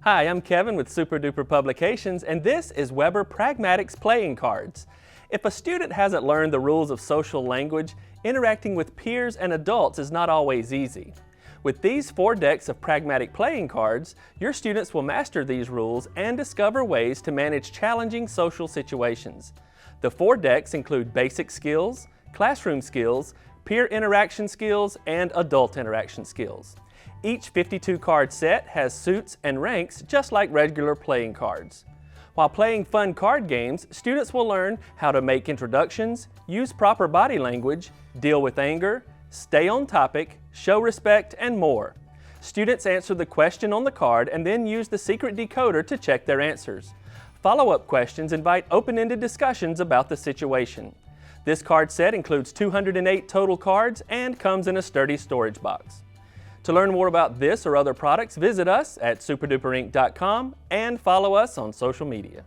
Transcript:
Hi, I'm Kevin with Super Duper Publications, and this is Weber Pragmatics Playing Cards. If a student hasn't learned the rules of social language, interacting with peers and adults is not always easy. With these 4 decks of pragmatic playing cards, your students will master these rules and discover ways to manage challenging social situations. The 4 decks include basic skills, classroom skills, peer interaction skills, and adult interaction skills. Each 52 card set has suits and ranks just like regular playing cards. While playing fun card games, students will learn how to make introductions, use proper body language, deal with anger, stay on topic, show respect, and more. Students answer the question on the card and then use the Secret Decoder to check their answers. Follow-up questions invite open-ended discussions about the situation. This card set includes 208 total cards and comes in a sturdy storage box. To learn more about this or other products, visit us at superduperinc.com and follow us on social media.